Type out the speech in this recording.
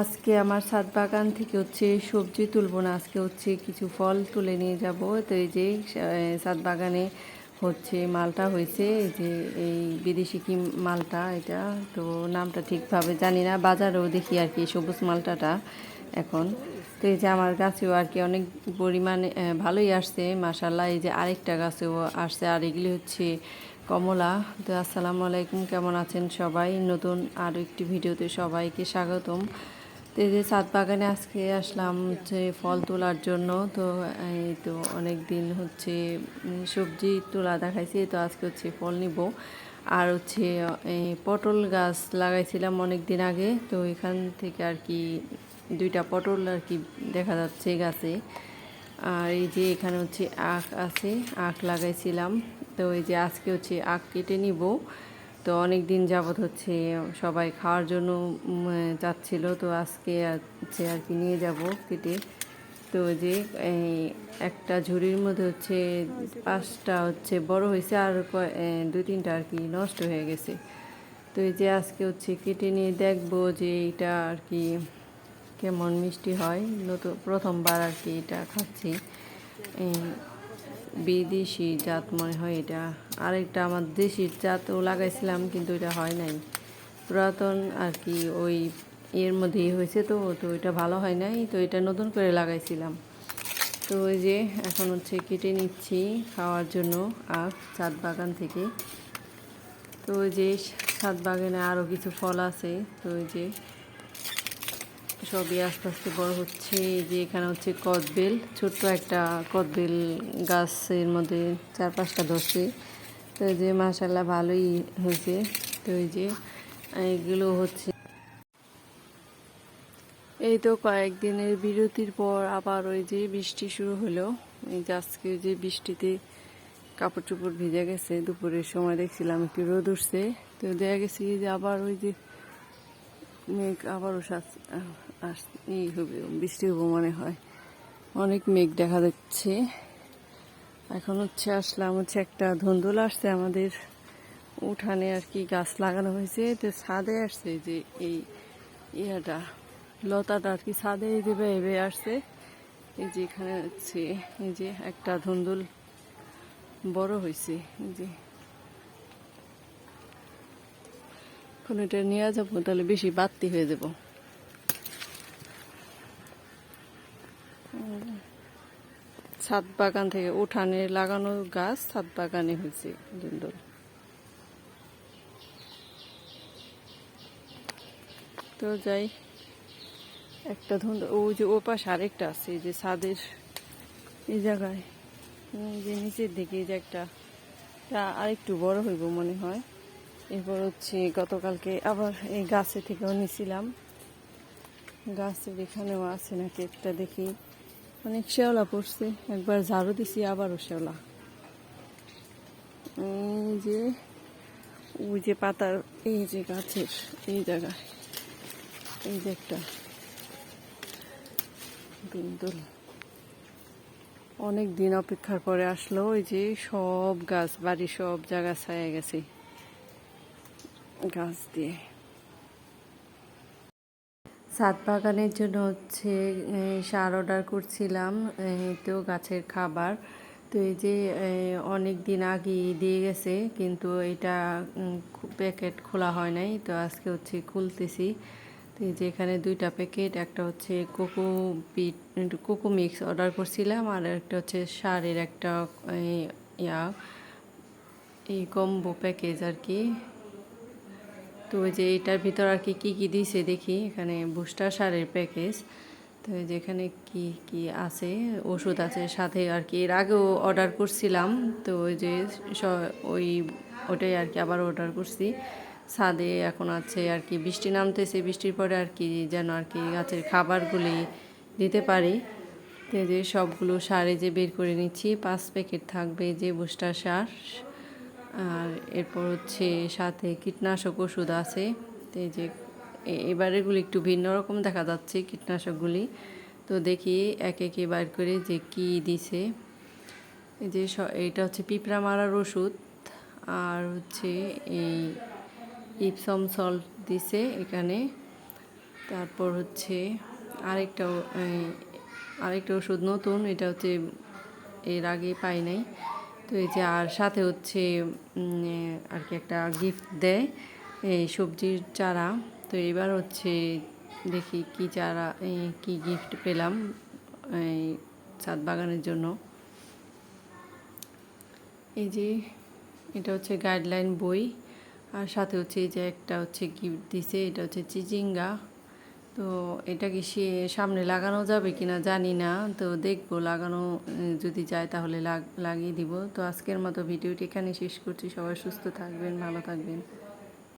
আজকে আমার ছাদ বাগান থেকে হচ্ছে সবজি তুলবো না, আজকে হচ্ছে কিছু ফল তুলে নিয়ে যাব। তো এই যে ছাদ বাগানে হচ্ছে মালটা হয়েছে, এই যে এই বিদেশি কি মালটা, এটা তো নামটা ঠিকভাবে জানি না, বাজারেও দেখি আর কি সবুজ মালটাটা এখন। তো এই যে আমার গাছেও আর কি অনেক পরিমাণে ভালোই আসছে মাশাল্লাহ। এই যে আরেকটা গাছেও আসছে, আর এগুলি হচ্ছে কমলা। তো আসসালামু আলাইকুম, কেমন আছেন সবাই? নতুন আরও একটি ভিডিওতে সবাইকে স্বাগতম। তো এই যে ছাদ বাগানে আজকে আসলাম হচ্ছে ফল তোলার জন্য। তো এই তো অনেক দিন হচ্ছে সবজি তোলা দেখাইছি, তো আজকে হচ্ছে ফল নিব। আর হচ্ছে এই পটল গাছ লাগাইছিলাম অনেক দিন আগে, তো এখান থেকে আর কি দুইটা পটল আর কি দেখা যাচ্ছে গাছে। আর এই যে এখানে হচ্ছে আখ আছে, আখ লাগাইছিলাম। তো এই যে আজকে হচ্ছে আখ কেটে নিব। তো অনেক দিন যাবত হচ্ছে সবাই খাওয়ার জন্য চাচ্ছিল, তো আজকে হচ্ছে আর কি নিয়ে যাব কেটে। তো যে এই একটা ঝুড়ির মধ্যে হচ্ছে 5টা হচ্ছে বড় হয়েছে, আর 2-3টা আর কি নষ্ট হয়ে গেছে। তো এই যে আজকে হচ্ছে কেটে নিয়ে দেখবো যে এটা আর কি কেমন মিষ্টি হয়। নতুন প্রথমবার আর কি এটা খাচ্ছি। বিদেশি জাত মনে হয় এটা। আরেকটা আমার দেশির জাতও লাগাইছিলাম, কিন্তু এটা হয় নাই। পুরাতন আর কি ওই এর মধ্যেই হয়েছে, তো তো এটা ভালো হয় নাই, তো এটা নতুন করে লাগাইছিলাম। তো ওই যে এখন হচ্ছে কেটে নিচ্ছি খাওয়ার জন্য আখ ছাদ বাগান থেকে। তো ওই যে ছাদ বাগানে আরও কিছু ফল আছে, তো ওই যে সবই আস্তে আস্তে বড় হচ্ছে। এই যে এখানে হচ্ছে কদবেল, ছোট্ট একটা কদবেল গাছের মধ্যে 4-5টা ধরছে। তো এই যে মাশাল্লাহ ভালোই হয়েছে। তো এই যে এগুলো হচ্ছে এই তো কয়েকদিনের বিরতির পর আবার ওই যে বৃষ্টি শুরু হলো। এই যে আজকে যে বৃষ্টিতে কাপড় চোপড় ভিজে গেছে, দুপুরের সময় দেখছিলাম একটু রোদ উঠছে, তো দেখা গেছে যে আবার ওই যে মেঘ আবারও হবে, বৃষ্টি হবো মনে হয়। অনেক মেঘ দেখা যাচ্ছে। এখন হচ্ছে আসলাম হচ্ছে একটা ধুন্দুল আসছে আমাদের উঠানে আর কি, গাছ লাগানো হয়েছে, তো ছাদে আসছে যে এই ইয়াটা লতাটা আর কি ছাদে এই যে বেয়ে আসছে। এই যে এখানে হচ্ছে এই যে একটা ধুন্দুল বড় হয়েছে। এই যে এখন এটা নিয়ে যাবো, তাহলে বেশি বাড়তি হয়ে যাব। ছাদ বাগান থেকে উঠানে লাগানো গাছ, ছাদ বাগানে হয়েছে ধুন্দুল। তো যাই, একটা ধুন্দুল ওই যে ও পাশে আরেকটা আছে, এই যে ছাদের এই জায়গায়, যে নিচের দিকে যে একটা আরেকটু বড় হইব মনে হয়। এরপর হচ্ছে গতকালকে আবার এই গাছে থেকেও নিছিলাম, গাছের এখানেও আছে নাকি একটা দেখি। অনেক শেওলা পড়ছে, একবার ঝাড়ু দিছি আবারও শেওলা। এই যে ওই যে পাতার এই যে গাছের এই জায়গায় এই যে একটা ধুন্দুল অনেক দিন অপেক্ষার পরে আসলো। ওই যে সব গাছ, বাড়ির সব জায়গা ছায়া গেছে গাছ দিয়ে। ছাদ বাগানের জন্য হচ্ছে সার অর্ডার করছিলাম, তো গাছের খাবার। তো এই যে অনেক দিন আগে দিয়ে গেছে, কিন্তু এটা প্যাকেট খোলা হয় নাই, তো আজকে হচ্ছে খুলতেছি। তো এই যে এখানে 2টা প্যাকেট, একটা হচ্ছে কোকো মিক্স অর্ডার করছিলাম, আর একটা হচ্ছে সারের একটা ইয়া এই কম্বো প্যাকেজ আর কি। তো ওই যে এটার ভিতর আর কি কী কী দিয়েছে দেখি, এখানে বুস্টার সারের প্যাকেজ। তো এই যে এখানে কি কি আছে, ওষুধ আছে সাথে আর কি। এর আগেও অর্ডার করছিলাম, তো ওই যে ওটাই আর কি আবার অর্ডার করছি। ছাদে এখন আছে আর কি, বৃষ্টি নামতেছে, বৃষ্টির পরে আর কি যেন আর কি গাছের খাবারগুলি দিতে পারি। তো যে সবগুলো সারে যে বের করে নিচ্ছি, 5 প্যাকেট থাকবে যে বুস্টার সার। আর এরপর হচ্ছে সাথে কীটনাশক ওষুধ আছে। তো এই যে এবার এগুলি একটু ভিন্ন রকম দেখা যাচ্ছে কীটনাশকগুলি। তো দেখি এক একে বার করে যে কি দিছে। এই যে এইটা হচ্ছে পিঁপড়া মারার ওষুধ, আর হচ্ছে এই ইপসম সল্ট দিছে এখানে, তারপর হচ্ছে আরেকটা আরেকটা ওষুধ নতুন, এটা হচ্ছে এর আগে পাই নাই। তো এই যে আর সাথে হচ্ছে আর কি একটা গিফট দেয় এই সবজির চারা। তো এবার হচ্ছে দেখি কি চারা কি গিফট পেলাম এই ছাদ বাগানের জন্য। এই যে এটা হচ্ছে গাইডলাইন বই, আর সাথে হচ্ছে এই যে একটা হচ্ছে গিফট দিছে, এটা হচ্ছে চিচিঙ্গা। তো এটা কি সামনে লাগানো যাবে কিনা জানি না, তো দেখবো লাগানো যদি যায় তাহলে লাগিয়ে দিব। তো আজকের মতো ভিডিওটি এখানে শেষ করছি। সবাই সুস্থ থাকবেন, ভালো থাকবেন।